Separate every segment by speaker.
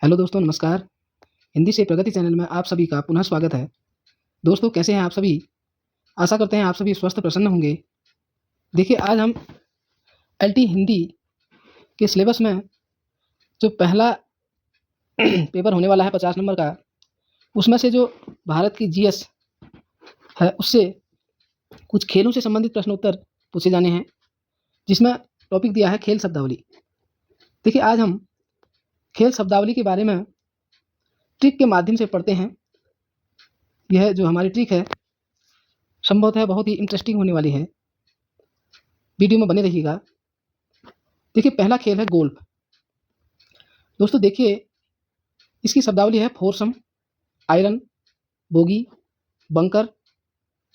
Speaker 1: Hello दोस्तों, नमस्कार। हिंदी से प्रगति चैनल में आप सभी का पुनः स्वागत है। दोस्तों, कैसे हैं आप सभी? आशा करते हैं आप सभी स्वस्थ प्रसन्न होंगे। देखिए, आज हम एलटी हिंदी के सिलेबस में जो पहला पेपर होने वाला है 50 नंबर का, उसमें से जो भारत की जीएस है उससे कुछ खेलों से संबंधित प्रश्नोत्तर पूछे जाने हैं, जिसमें टॉपिक दिया है खेल शब्दावली। देखिए, आज हम खेल शब्दावली के बारे में ट्रिक के माध्यम से पढ़ते हैं। यह जो हमारी ट्रिक है संभवतः बहुत ही इंटरेस्टिंग होने वाली है। वीडियो में बने रहिएगा। देखिए, पहला खेल है गोल्फ। दोस्तों देखिए, इसकी शब्दावली है foursome, iron, bogie, bunker.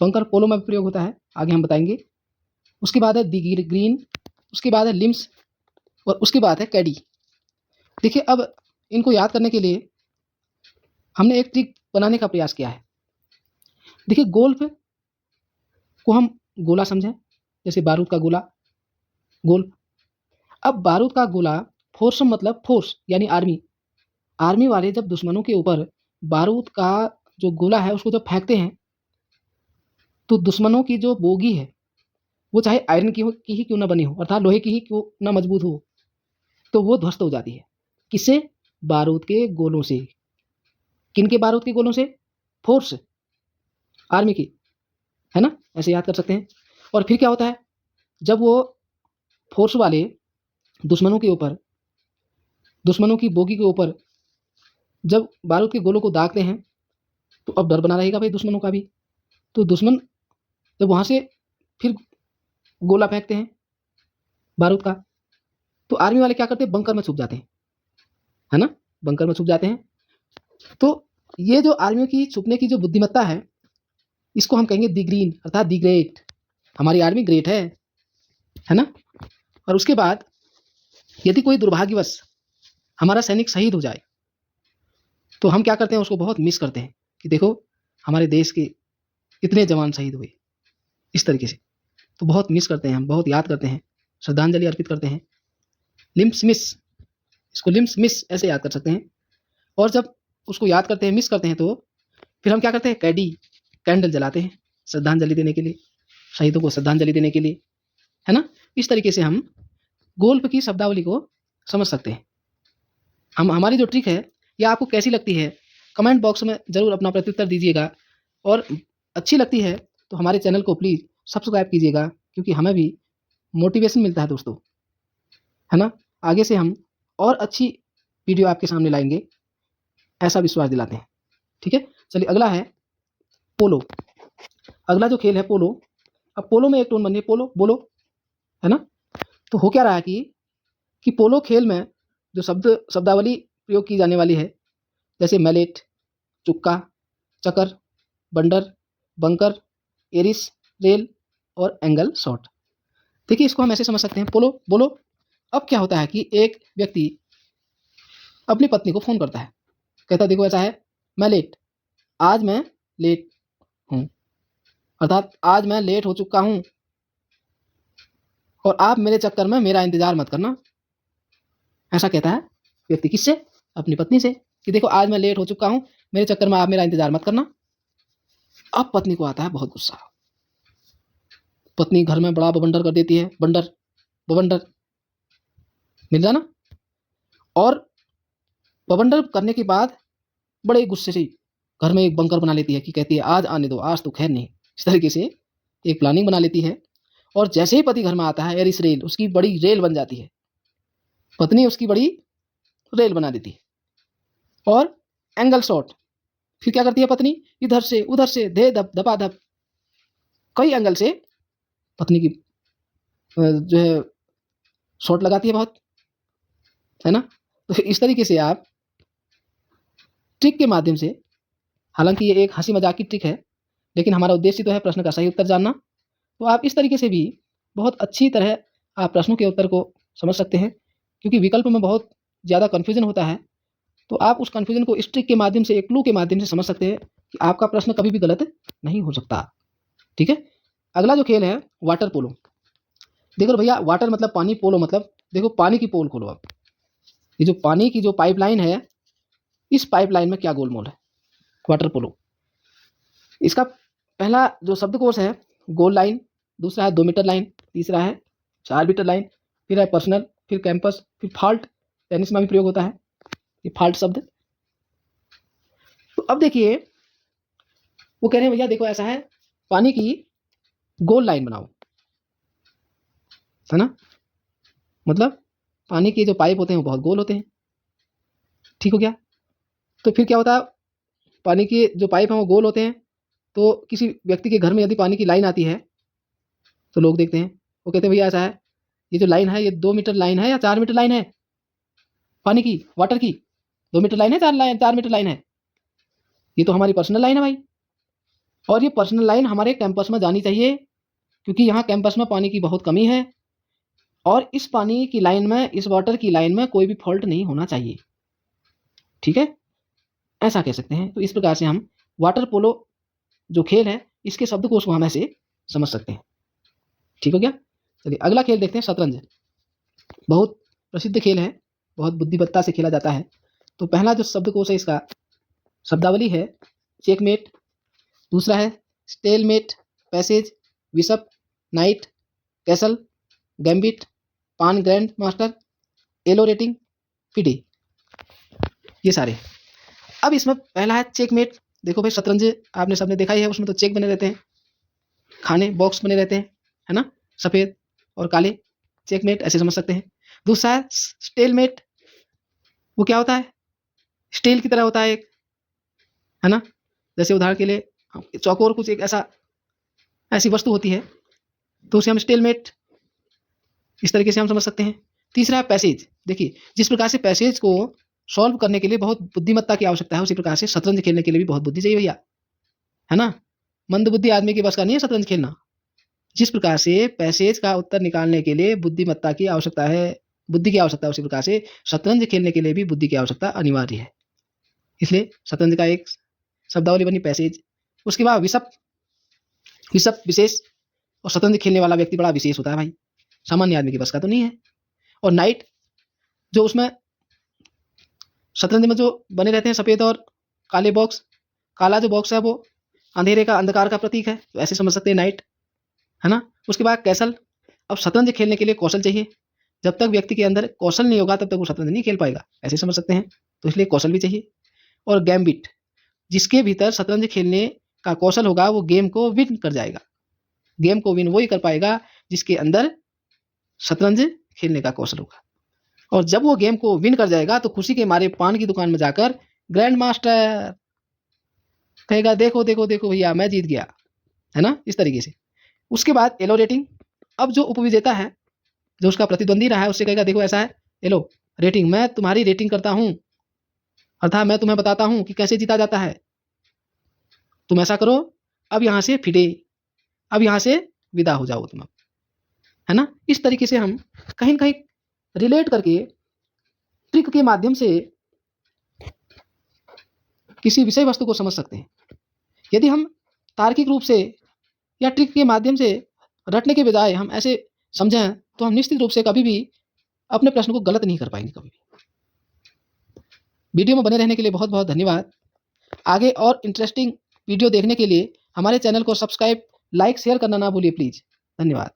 Speaker 1: Bunker पोलो में प्रयोग होता है, आगे हम बताएंगे। उसके बाद है दी ग्रीन, उसके बाद है लिम्स और उसके बाद है कैडी। देखिए, अब इनको याद करने के लिए हमने एक ट्रिक बनाने का प्रयास किया है। देखिए, गोल्फ को हम गोला समझें, जैसे बारूद का गोला, गोल्फ। अब बारूद का गोला, फोर्सम मतलब फोर्स यानी आर्मी। आर्मी वाले जब दुश्मनों के ऊपर बारूद का जो गोला है उसको जब फेंकते हैं, तो दुश्मनों की जो बोगी है वो चाहे आयरन की ही क्यों ना बनी हो, अर्थात लोहे की ही क्यों ना मजबूत हो, तो वो ध्वस्त हो जाती है। किससे? बारूद के गोलों से। किन के बारूद के गोलों से? फोर्स, आर्मी की, है ना? ऐसे याद कर सकते हैं। और फिर क्या होता है, जब वो फोर्स वाले दुश्मनों के ऊपर, दुश्मनों की बोगी के ऊपर जब बारूद के गोलों को दागते हैं, तो अब डर बना रहेगा भाई दुश्मनों का भी। तो दुश्मन जब वहाँ से फिर गोला फेंकते हैं बारूद का, तो आर्मी वाले क्या करते हैं? बंकर में छुप जाते हैं, है ना? बंकर में छुप जाते हैं। तो ये जो आर्मी की छुपने की जो बुद्धिमत्ता है, इसको हम कहेंगे दी ग्रीन, अर्थात दी ग्रेट। हमारी आर्मी ग्रेट है ना? और उसके बाद यदि कोई दुर्भाग्यवश हमारा सैनिक शहीद हो जाए, तो हम क्या करते हैं? उसको बहुत मिस करते हैं कि देखो, हमारे देश के इतने जवान शहीद हुए, इस तरीके से। तो बहुत मिस करते हैं हम, बहुत याद करते हैं, श्रद्धांजलि अर्पित करते हैं। लिम्स मिस, इसको लिम्स मिस ऐसे याद कर सकते हैं। और जब उसको याद करते हैं, मिस करते हैं, तो फिर हम क्या करते हैं? कैडी, कैंडल जलाते हैं श्रद्धांजलि देने के लिए, शहीदों को श्रद्धांजलि देने के लिए, है ना? इस तरीके से हम गोल्फ की शब्दावली को समझ सकते हैं। हमारी जो ट्रिक है ये आपको कैसी लगती है, कमेंट बॉक्स में ज़रूर अपना प्रत्युत्तर दीजिएगा। और अच्छी लगती है तो हमारे चैनल को प्लीज़ सब्सक्राइब कीजिएगा, क्योंकि हमें भी मोटिवेशन मिलता है दोस्तों, है ना? आगे से हम और अच्छी वीडियो आपके सामने लाएंगे, ऐसा विश्वास दिलाते हैं। ठीक है, चलिए अगला है पोलो। अगला जो खेल है पोलो। अब पोलो में एक टोन बनिए, पोलो बोलो, है ना? तो हो क्या रहा है कि पोलो खेल में जो शब्दावली प्रयोग की जाने वाली है, जैसे मैलेट, चुक्का, चकर, बंडर, बंकर, एरिस, रेल और एंगल शॉट। देखिए, इसको हम ऐसे समझ सकते हैं, पोलो बोलो। अब क्या होता है कि एक व्यक्ति अपनी पत्नी को फोन करता है, कहता देखो ऐसा है, मैं लेट, आज मैं लेट हूँ, अर्थात आज मैं लेट हो चुका हूँ और आप मेरे चक्कर में मेरा इंतजार मत करना। ऐसा कहता है व्यक्ति, किससे? अपनी पत्नी से, कि देखो आज मैं लेट हो चुका हूँ, मेरे चक्कर में आप मेरा इंतजार मत करना। अब पत्नी को आता है बहुत गुस्सा। पत्नी घर में बड़ा बवंडर कर देती है, बंडर बवंडर, मिल जाना। और बवंडर करने के बाद बड़े गुस्से से घर में एक बंकर बना लेती है, कि कहती है आज आने दो, आज तो खैर नहीं। इस तरीके से एक प्लानिंग बना लेती है। और जैसे ही पति घर में आता है, एरिस रेल, उसकी बड़ी रेल बन जाती है। पत्नी उसकी बड़ी रेल बना देती है। और एंगल शॉट, फिर क्या करती है पत्नी? इधर से उधर से धे धप धपा धप, कई एंगल से पत्नी की जो है शॉट लगाती है बहुत, है ना? तो इस तरीके से आप ट्रिक के माध्यम से, हालांकि ये एक हंसी मजाक की ट्रिक है, लेकिन हमारा उद्देश्य तो है प्रश्न का सही उत्तर जानना। तो आप इस तरीके से भी बहुत अच्छी तरह आप प्रश्नों के उत्तर को समझ सकते हैं, क्योंकि विकल्प में बहुत ज़्यादा कन्फ्यूजन होता है। तो आप उस कन्फ्यूजन को इस ट्रिक के माध्यम से, एक क्लू के माध्यम से समझ सकते हैं कि आपका प्रश्न कभी भी गलत नहीं हो सकता। ठीक है, अगला जो खेल है वाटर पोलो। देखो भैया, वाटर मतलब पानी, पोलो मतलब देखो पानी की पोल खोलो। अब ये जो पानी की जो पाइपलाइन है, इस पाइपलाइन में क्या गोलमोल है? Water polo. इसका पहला जो शब्दकोश है गोल लाइन, दूसरा है 2 मीटर लाइन, तीसरा है 4 मीटर लाइन, फिर है पर्सनल, फिर कैंपस, फिर फॉल्ट। टेनिस में भी प्रयोग होता है ये फॉल्ट शब्द। तो अब देखिए वो कह रहे हैं भैया देखो ऐसा है, पानी की गोल लाइन बनाओ, है ना, मतलब पानी के जो पाइप होते हैं वो बहुत गोल होते हैं। ठीक हो गया। तो फिर क्या होता है, पानी के जो पाइप हैं वो गोल होते हैं, तो किसी व्यक्ति के घर में यदि पानी की लाइन आती है तो लोग देखते हैं, वो कहते हैं भैया ऐसा है, ये जो लाइन है ये 2 मीटर लाइन है या 4 मीटर लाइन है पानी की, वाटर की? 2 मीटर लाइन है, 4 मीटर लाइन है? ये तो हमारी पर्सनल लाइन है भाई, और ये पर्सनल लाइन हमारे कैंपस में जानी चाहिए, क्योंकि यहाँ कैंपस में पानी की बहुत कमी है, और इस पानी की लाइन में, इस वाटर की लाइन में कोई भी फॉल्ट नहीं होना चाहिए। ठीक है, ऐसा कह सकते हैं। तो इस प्रकार से हम वाटर पोलो जो खेल है इसके शब्दकोश को हम ऐसे समझ सकते हैं। ठीक हो गया। चलिए अगला खेल देखते हैं, शतरंज। बहुत प्रसिद्ध खेल है, बहुत बुद्धिमत्ता से खेला जाता है। तो पहला जो शब्दकोश है इसका शब्दावली है चेकमेट, दूसरा है stalemate, passage, bishop, knight, castle, gambit, pawn grand master, Elo rating, FIDE, ये सारे। अब इसमें पहला है चेकमेट। देखो भाई शतरंज आपने सबने देखा ही है, उसमें तो चेक बने रहते हैं, खाने बॉक्स बने रहते हैं, है ना, सफ़ेद और काले, चेकमेट ऐसे समझ सकते हैं। दूसरा है स्टेलमेट, वो क्या होता है, स्टील की तरह होता है एक, है ना, जैसे उदाहरण के लिए चौकोर कुछ एक ऐसा ऐसी वस्तु होती है, तो उसे हम स्टेलमेट इस तरीके से हम समझ सकते हैं। तीसरा है पैसेज। देखिए जिस प्रकार से पैसेज को सॉल्व करने के लिए बहुत बुद्धिमत्ता की आवश्यकता है, उसी प्रकार से शतरंज खेलने के लिए भी बहुत बुद्धि चाहिए भैया, है ना। मंदबुद्धि आदमी के बस का नहीं है शतरंज खेलना। जिस प्रकार से पैसेज का उत्तर निकालने के लिए बुद्धिमत्ता की आवश्यकता है, बुद्धि की आवश्यकता है, उसी प्रकार से शतरंज खेलने के लिए भी बुद्धि की आवश्यकता अनिवार्य है। इसलिए शतरंज का एक शब्दावली बनी पैसेज। उसके बाद विशप, विशप विशेष, और शतरंज खेलने वाला व्यक्ति बड़ा विशेष होता है भाई, सामान्य आदमी के बस का तो नहीं है। और नाइट, जो उसमें शतरंज में जो बने रहते हैं सफ़ेद और काले बॉक्स, काला जो बॉक्स है वो अंधेरे का, अंधकार का प्रतीक है, तो ऐसे समझ सकते हैं नाइट, है ना। उसके बाद कैसल। अब शतरंज खेलने के लिए कौशल चाहिए, जब तक व्यक्ति के अंदर कौशल नहीं होगा तब तक वो शतरंज नहीं खेल पाएगा, ऐसे समझ सकते हैं, तो इसलिए कौशल भी चाहिए। और गैम्बिट, जिसके भीतर शतरंज खेलने का कौशल होगा वो गेम को विन कर जाएगा। गेम को विन वही कर पाएगा जिसके अंदर शतरंज खेलने का कौशल होगा, और जब वो गेम को विन कर जाएगा तो खुशी के मारे पान की दुकान में जाकर ग्रैंड मास्टर कहेगा देखो देखो देखो भैया मैं जीत गया, है ना, इस तरीके से। उसके बाद एलो रेटिंग। अब जो उपविजेता है, जो उसका प्रतिद्वंदी रहा है, उससे कहेगा देखो ऐसा है, एलो रेटिंग, मैं तुम्हारी रेटिंग करता हूँ, अर्थात मैं तुम्हें बताता हूँ कि कैसे जीता जाता है, तुम ऐसा करो, अब यहाँ से फिडे, अब यहाँ से विदा हो जाओ तुम, है ना। इस तरीके से हम कहीं न कहीं रिलेट करके ट्रिक के माध्यम से किसी विषय वस्तु को समझ सकते हैं। यदि हम तार्किक रूप से या ट्रिक के माध्यम से रटने के बजाय हम ऐसे समझें तो हम निश्चित रूप से कभी भी अपने प्रश्न को गलत नहीं कर पाएंगे कभी भी। वीडियो में बने रहने के लिए बहुत बहुत धन्यवाद। आगे और इंटरेस्टिंग वीडियो देखने के लिए हमारे चैनल को सब्सक्राइब, लाइक, शेयर करना ना भूलिए प्लीज़। धन्यवाद।